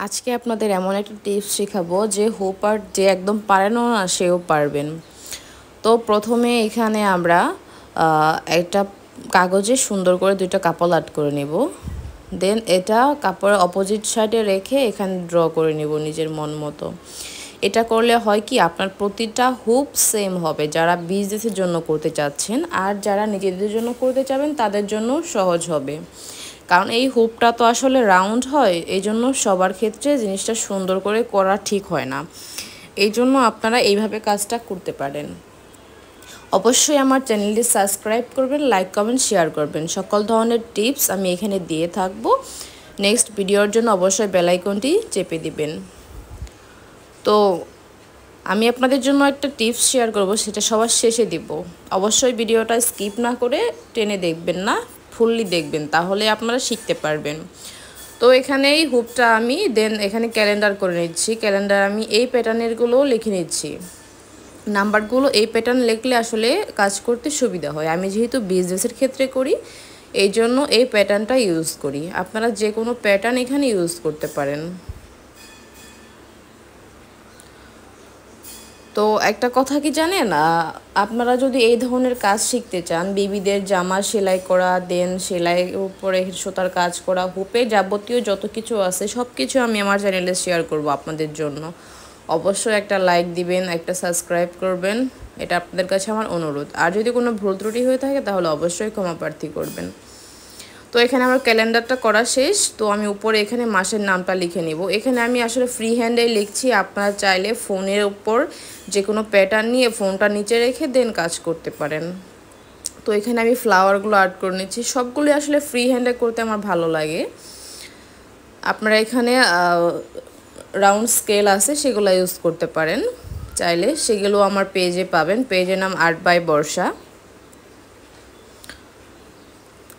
আজকে আপনাদের এমন একটা টিপস শেখাবো যে হুপ আর্ট যে একদম পারেনও না সেও পারবেন। তো প্রথমে এখানে আমরা একটা কাগজে সুন্দর করে দুইটা কাপল আর্ট করে নেব। দেন এটা কাপড়ের অপোজিট সাইডে রেখে এখানে ড্র করে নেব নিজের মন মতো। এটা করলে হয় কি আপনার প্রতিটা হুপ সেম হবে যারা বিজনেসের জন্য করতে চাচ্ছেন, আর যারা নিজেদের জন্য করতে চাবেন তাদের জন্য সহজ হবে। কারণ এই হুপটা তো আসলে রাউন্ড হয়, এই জন্য সবার ক্ষেত্রে জিনিসটা সুন্দর করে করা ঠিক হয় না। এই জন্য আপনারা এইভাবে কাজটা করতে পারেন। অবশ্যই আমার চ্যানেলটি সাবস্ক্রাইব করবেন, লাইক কমেন্ট শেয়ার করবেন। সকল ধরনের টিপস আমি এখানে দিয়ে থাকবো। নেক্সট ভিডিওর জন্য অবশ্যই বেল আইকনটি চেপে দিবেন। তো আমি আপনাদের জন্য একটা টিপস শেয়ার করব, সেটা সবার শেষে দিব। অবশ্যই ভিডিওটা স্কিপ না করে টেনে দেখবেন না, ফুললি দেখবেন, তাহলে আপনারা শিখতে পারবেন। তো এখানে এই হুপটা আমি দেন এখানে ক্যালেন্ডার করে নিচ্ছি। ক্যালেন্ডার আমি এই প্যাটার্নেরগুলো লিখে নিচ্ছি। নাম্বারগুলো এই প্যাটার্ন লিখলে আসলে কাজ করতে সুবিধা হয়। আমি যেহেতু বিজনেসের ক্ষেত্রে করি এই জন্য এই প্যাটার্নটা ইউজ করি। আপনারা যে কোনো প্যাটার্ন এখানে ইউজ করতে পারেন। তো একটা কথা কি জানেন, আপনারা যদি এই ধরনের কাজ শিখতে চান, বেবিদের জামা সেলাই করা, দেন সেলাইয়ের উপরে সুতার কাজ করা, হুপে যাবতীয় যত কিছু আছে সব কিছু আমি আমার চ্যানেলে শেয়ার করব আপনাদের জন্য। অবশ্যই একটা লাইক দিবেন, একটা সাবস্ক্রাইব করবেন, এটা আপনাদের কাছে আমার অনুরোধ। আর যদি কোনো ভুল ত্রুটি হয়ে থাকে তাহলে অবশ্যই ক্ষমা প্রার্থী করবেন। তো এখানে আমার ক্যালেন্ডারটা করা শেষ। তো আমি উপরে এখানে মাসের নামটা লিখে নিব। এখানে আমি আসলে ফ্রি হ্যান্ডে লিখছি, আপনারা চাইলে ফোনের উপর যে কোনো প্যাটার্ন নিয়ে ফোনটা নিচে রেখে দেন কাজ করতে পারেন। তো এখানে আমি ফ্লাওয়ারগুলো আর্ট করে নিচ্ছি। সবগুলো আসলে ফ্রি হ্যান্ডে করতে আমার ভালো লাগে। আপনারা এখানে রাউন্ড স্কেল আছে সেগুলো ইউজ করতে পারেন চাইলে, সেগুলো আমার পেজে পাবেন। পেজের নাম আর্ট বাই বর্ষা।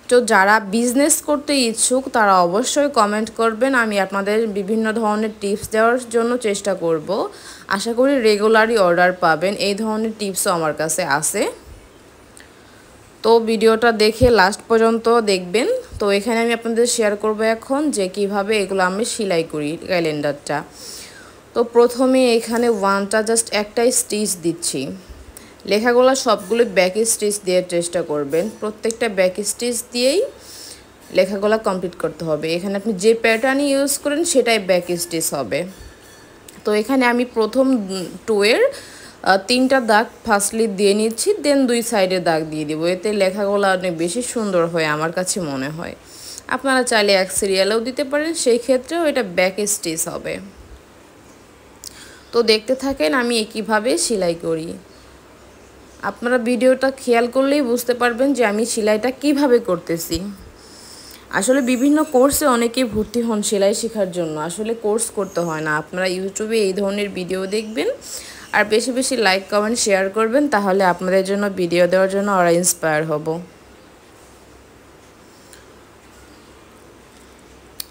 তো যারা বিজনেস করতে ইচ্ছুক তারা অবশ্যই কমেন্ট করবেন, আমি আপনাদের বিভিন্ন ধরনের টিপস দেওয়ার জন্য চেষ্টা করব। আশা করি রেগুলারই অর্ডার পাবেন, এই ধরনের টিপসও আমার কাছে আছে। তো ভিডিওটা দেখে লাস্ট পর্যন্ত দেখবেন। তো এখানে আমি আপনাদের শেয়ার করব এখন যে কিভাবে এগুলো আমি সেলাই করি ক্যালেন্ডারটা। তো প্রথমে এখানে ওয়ানটা জাস্ট একটাই স্টিচ দিচ্ছি। লেখাগুলো সবগুলো ব্যাক স্টিচ দিয়ে চেষ্টা করবেন, প্রত্যেকটা ব্যাক স্টিচ দিয়েই লেখাগুলো কমপ্লিট করতে হবে। এখানে আপনি যে প্যাটার্ন ইউজ করেন সেটাই ব্যাক স্টিচ হবে। তো এখানে আমি প্রথম টুয়ের 3টা দাগ ফার্স্টলি দিয়ে নিচ্ছি, দেন 2 সাইডে দাগ দিয়ে দিব। এতে লেখাগুলো অনেক বেশি সুন্দর হয় আমার কাছে মনে হয়। আপনারা চাইলে এক সিরিয়ালেও দিতে পারেন, সেই ক্ষেত্রেও এটা ব্যাক স্টিচ হবে। তো দেখতে থাকেন আমি একইভাবে সেলাই করি। আপনারা ভিডিওটা খেয়াল করলেই বুঝতে পারবেন যে আমি সেলাইটা কিভাবে করতেছি। আসলে বিভিন্ন কোর্সে অনেকেই ভর্তি হন সেলাই শেখার জন্য, আসলে কোর্স করতে হয় না। আপনারা ইউটিউবে এই ধরনের ভিডিও দেখবেন আর বেশি বেশি লাইক কমেন্ট শেয়ার করবেন, তাহলে আপনাদের জন্য ভিডিও দেওয়ার জন্য ওরা ইন্সপায়ার হব।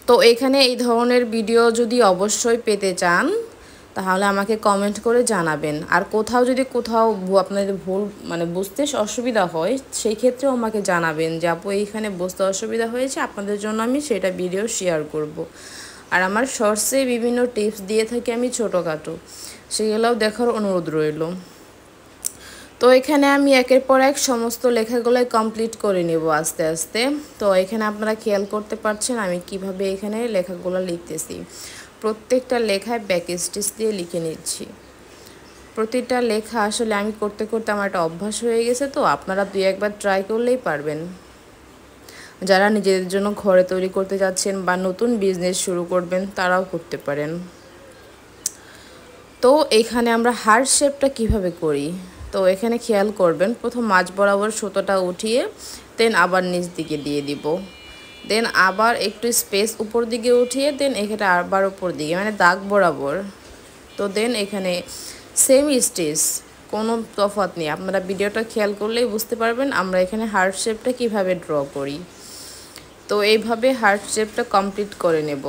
তো এখানে এই ধরনের ভিডিও যদি অবশ্যই পেতে চান তাহলে আমাকে কমেন্ট করে জানাবেন। আর কোথাও যদি আপনাদের ভুল বুঝতে অসুবিধা হয় সেই ক্ষেত্রেও আমাকে জানাবেন যে আপু এইখানে বুঝতে অসুবিধা হয়েছে, আপনাদের জন্য আমি সেটা ভিডিও শেয়ার করব। আর আমার শর্টসে বিভিন্ন টিপস দিয়ে থাকি আমি ছোটোখাটো, সেগুলোও দেখার অনুরোধ রইল। তো এখানে আমি একের পর এক সমস্ত লেখাগুলোই কমপ্লিট করে নেব আস্তে আস্তে। তো এখানে আপনারা খেয়াল করতে পারছেন আমি কিভাবে এখানে লেখাগুলো লিখতেছি। প্রত্যেকটা লেখায় ব্যাক স্টিচ দিয়ে লিখে নিচ্ছি। প্রতিটা লেখা আসলে আমি করতে করতে আমার একটা অভ্যাস হয়ে গেছে, তো আপনারা 2-1বার ট্রাই করলেই পারবেন। যারা নিজেদের জন্য ঘরে তৈরি করতে যাচ্ছেন বা নতুন বিজনেস শুরু করবেন তারাও করতে পারেন। তো এখানে আমরা হার্ট শেপটা কিভাবে করি, তো এখানে খেয়াল করবেন প্রথম মাঝ বরাবর সুতোটা উঠিয়ে দেন আবার নিচ দিকে দিয়ে দিব, দেন আবার একটু স্পেস উপর দিকে উঠিয়ে দেন এখানে আবার উপর দিকে দাগ বরাবর। তো দেন এখানে সেম স্টিচ, কোনো তফাৎ নেই। আপনারা ভিডিওটা খেয়াল করলেই বুঝতে পারবেন আমরা এখানে হার্ট শেপটা কিভাবে ড্র করি। তো এইভাবে হার্ট শেপটা কমপ্লিট করে নেব।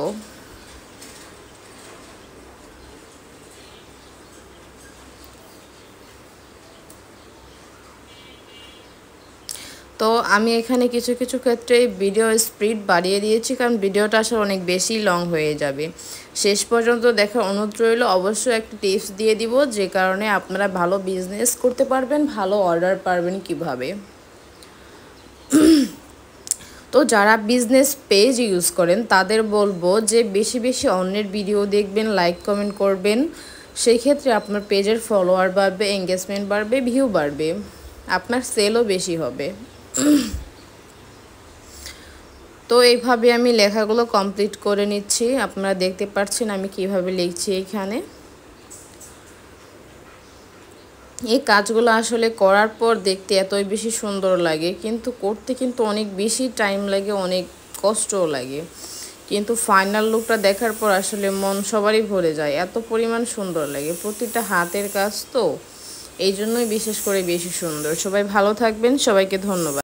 তো আমি এখানে কিছু কিছু ক্ষেত্রে ভিডিও স্পিড বাড়িয়ে দিয়েছি, কারণ ভিডিওটা আসলে অনেক বেশি লং হয়ে যাবে। শেষ পর্যন্ত দেখার অনুরোধ রইল। অবশ্যই একটা টিপস দিয়ে দিব, যে কারণে আপনারা ভালো বিজনেস করতে পারবেন, ভালো অর্ডার পারবেন কিভাবে। তো যারা বিজনেস পেজ ইউজ করেন তাদের বলবো যে বেশি বেশি অন্যের ভিডিও দেখবেন, লাইক কমেন্ট করবেন। সেই ক্ষেত্রে আপনার পেজের ফলোয়ার বাড়বে, এঙ্গেজমেন্ট বাড়বে, ভিউ বাড়বে, আপনার সেলও বেশি হবে। তো এইভাবে আমি লেখাগুলো কমপ্লিট করে নিচ্ছি। আপনারা দেখতে পাচ্ছেন আমি কিভাবে লিখছি এখানে। এই কাজগুলো আসলে করার পর দেখতে এতই বেশি সুন্দর লাগে, কিন্তু করতে কিন্তু অনেক বেশি টাইম লাগে, অনেক কষ্টও লাগে। কিন্তু ফাইনাল লুকটা দেখার পর আসলে মন সবারই ভরে যায়, এত পরিমাণ সুন্দর লাগে। প্রতিটা হাতের কাজ তো, এই জন্যই বিশেষ করে বেশি সুন্দর। সবাই ভালো থাকবেন, সবাইকে ধন্যবাদ।